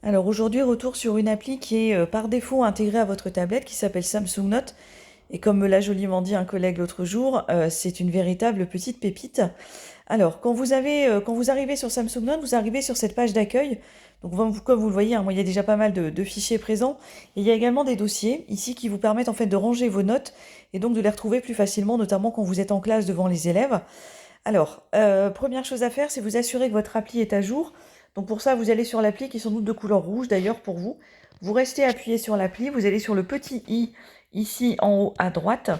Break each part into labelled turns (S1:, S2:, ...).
S1: Alors aujourd'hui, retour sur une appli qui est par défaut intégrée à votre tablette qui s'appelle Samsung Note. Et comme me l'a joliment dit un collègue l'autre jour, c'est une véritable petite pépite. Alors, quand vous arrivez sur Samsung Note, vous arrivez sur cette page d'accueil. Donc, comme vous le voyez, hein, moi, il y a déjà pas mal de fichiers présents. Et il y a également des dossiers ici qui vous permettent en fait de ranger vos notes et donc de les retrouver plus facilement, notamment quand vous êtes en classe devant les élèves. Alors, première chose à faire, c'est vous assurer que votre appli est à jour. Donc pour ça, vous allez sur l'appli qui est sans doute de couleur rouge d'ailleurs pour vous. Vous restez appuyé sur l'appli, vous allez sur le petit i ici en haut à droite.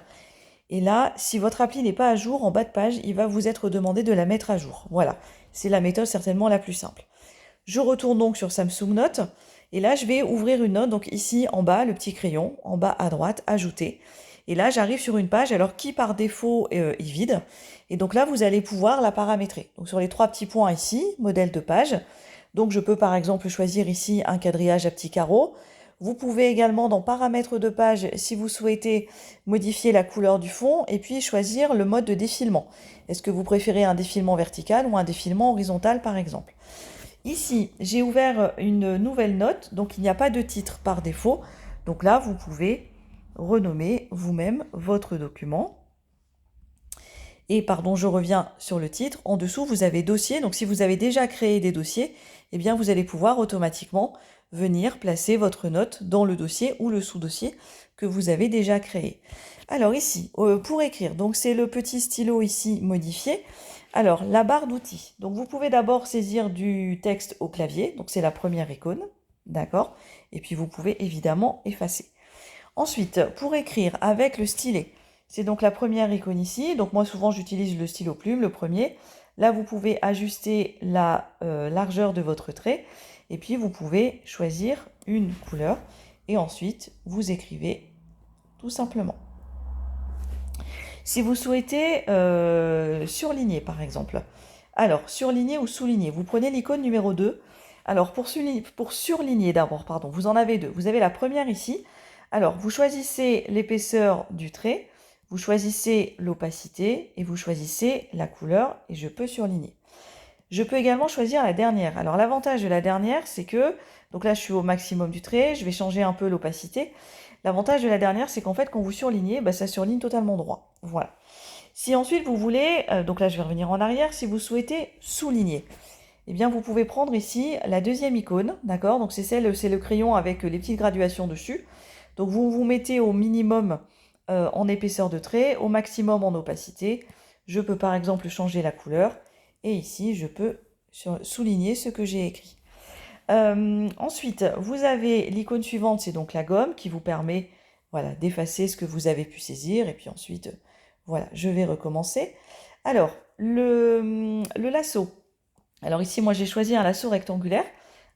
S1: Et là, si votre appli n'est pas à jour, en bas de page, il va vous être demandé de la mettre à jour. Voilà, c'est la méthode certainement la plus simple. Je retourne donc sur Samsung Note. Et là, je vais ouvrir une note. Donc ici, en bas, le petit crayon, en bas à droite, ajouter. Et là, j'arrive sur une page, alors qui par défaut est vide. Et donc là, vous allez pouvoir la paramétrer. Donc sur les trois petits points ici, modèle de page. Donc je peux par exemple choisir ici un quadrillage à petits carreaux. Vous pouvez également dans paramètres de page, si vous souhaitez modifier la couleur du fond et puis choisir le mode de défilement. Est-ce que vous préférez un défilement vertical ou un défilement horizontal par exemple? Ici, j'ai ouvert une nouvelle note, donc il n'y a pas de titre par défaut. Donc là, vous pouvez renommer vous-même votre document. Et pardon, je reviens sur le titre. En dessous, vous avez dossier. Donc si vous avez déjà créé des dossiers, eh bien vous allez pouvoir automatiquement venir placer votre note dans le dossier ou le sous-dossier que vous avez déjà créé. Alors ici, pour écrire, donc c'est le petit stylo ici modifié. Alors la barre d'outils. Donc vous pouvez d'abord saisir du texte au clavier. Donc c'est la première icône. D'accord? Et puis vous pouvez évidemment effacer. Ensuite, pour écrire avec le stylet, c'est donc la première icône ici. Donc moi souvent j'utilise le stylo plume, le premier. Là vous pouvez ajuster la largeur de votre trait et puis vous pouvez choisir une couleur et ensuite vous écrivez tout simplement. Si vous souhaitez surligner par exemple, alors surligner ou souligner, vous prenez l'icône numéro 2. Alors pour surligner d'abord, pardon, vous en avez deux. Vous avez la première ici. Alors vous choisissez l'épaisseur du trait, vous choisissez l'opacité et vous choisissez la couleur et je peux surligner. Je peux également choisir la dernière. Alors l'avantage de la dernière, c'est que, donc là je suis au maximum du trait, je vais changer un peu l'opacité. L'avantage de la dernière, c'est qu'en fait quand vous surlignez, ça surligne totalement droit. Voilà. Si ensuite vous voulez, donc là je vais revenir en arrière, si vous souhaitez souligner, eh bien vous pouvez prendre ici la deuxième icône, d'accord? Donc c'est le crayon avec les petites graduations dessus. Donc vous vous mettez au minimum en épaisseur de trait, au maximum en opacité. Je peux par exemple changer la couleur et ici je peux souligner ce que j'ai écrit. Ensuite, vous avez l'icône suivante, c'est donc la gomme qui vous permet voilà, d'effacer ce que vous avez pu saisir et puis ensuite, voilà, je vais recommencer. Alors, le lasso. Alors ici, moi j'ai choisi un lasso rectangulaire.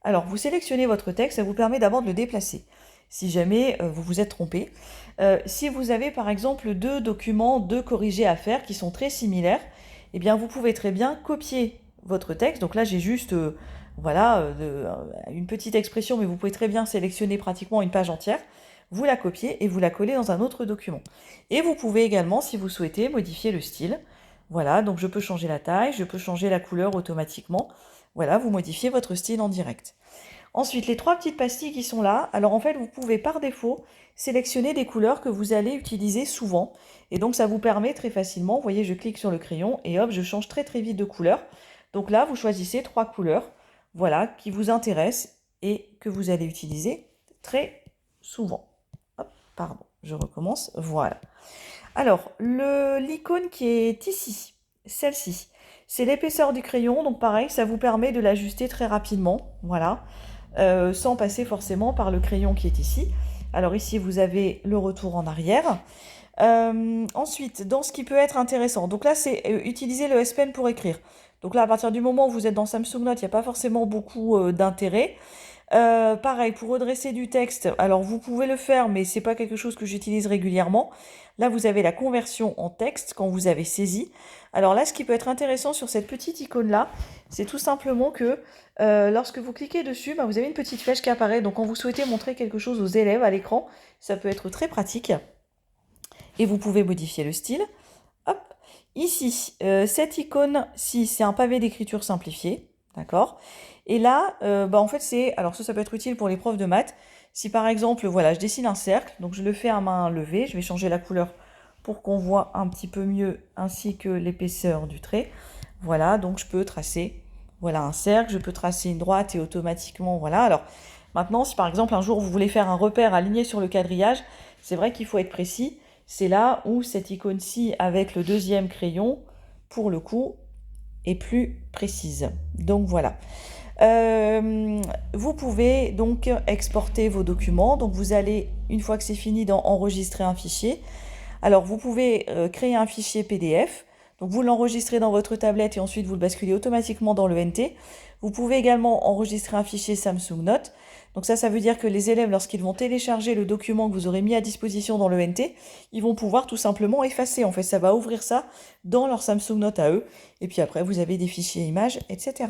S1: Alors, vous sélectionnez votre texte, ça vous permet d'abord de le déplacer, si jamais vous vous êtes trompé. Si vous avez par exemple deux documents, deux corrigés à faire qui sont très similaires, eh bien vous pouvez très bien copier votre texte. Donc là, j'ai juste voilà, une petite expression, mais vous pouvez très bien sélectionner pratiquement une page entière. Vous la copiez et vous la collez dans un autre document. Et vous pouvez également, si vous souhaitez, modifier le style. Voilà, donc je peux changer la taille, je peux changer la couleur automatiquement. Voilà, vous modifiez votre style en direct. Ensuite, les trois petites pastilles qui sont là, alors en fait, vous pouvez par défaut sélectionner des couleurs que vous allez utiliser souvent. Et donc, ça vous permet très facilement, vous voyez, je clique sur le crayon et hop, je change très très vite de couleur. Donc là, vous choisissez trois couleurs, voilà, qui vous intéressent et que vous allez utiliser très souvent. Hop, pardon, je recommence, voilà. Alors, l'icône qui est ici, celle-ci, c'est l'épaisseur du crayon, donc pareil, ça vous permet de l'ajuster très rapidement, voilà, sans passer forcément par le crayon qui est ici. Alors ici, vous avez le retour en arrière. Ensuite, dans ce qui peut être intéressant, donc là, c'est utiliser le S Pen pour écrire. Donc là, à partir du moment où vous êtes dans Samsung Note, il n'y a pas forcément beaucoup d'intérêt. Pareil, pour redresser du texte, alors vous pouvez le faire, mais c'est pas quelque chose que j'utilise régulièrement. Là, vous avez la conversion en texte quand vous avez saisi. Alors là, ce qui peut être intéressant sur cette petite icône-là, c'est tout simplement que lorsque vous cliquez dessus, vous avez une petite flèche qui apparaît. Donc quand vous souhaitez montrer quelque chose aux élèves à l'écran, ça peut être très pratique. Et vous pouvez modifier le style. Hop. Ici, cette icône-ci, c'est un pavé d'écriture simplifié. D'accord? Et là, en fait, alors ça peut être utile pour les profs de maths. Si par exemple, voilà, je dessine un cercle, donc je le fais à main levée, je vais changer la couleur pour qu'on voit un petit peu mieux, ainsi que l'épaisseur du trait. Voilà, donc je peux tracer, voilà, un cercle, je peux tracer une droite et automatiquement, voilà. Alors, maintenant, si par exemple un jour vous voulez faire un repère aligné sur le quadrillage, c'est vrai qu'il faut être précis. C'est là où cette icône-ci avec le deuxième crayon, pour le coup, est plus précise. Donc voilà. Vous pouvez donc exporter vos documents. Donc vous allez, une fois que c'est fini, dans enregistrer un fichier. Alors vous pouvez créer un fichier PDF. Donc vous l'enregistrez dans votre tablette et ensuite vous le basculez automatiquement dans le NT. Vous pouvez également enregistrer un fichier Samsung Note. Donc ça veut dire que les élèves, lorsqu'ils vont télécharger le document que vous aurez mis à disposition dans le NT, ils vont pouvoir tout simplement effacer. En fait, ça va ouvrir ça dans leur Samsung Note à eux. Et puis après, vous avez des fichiers images, etc.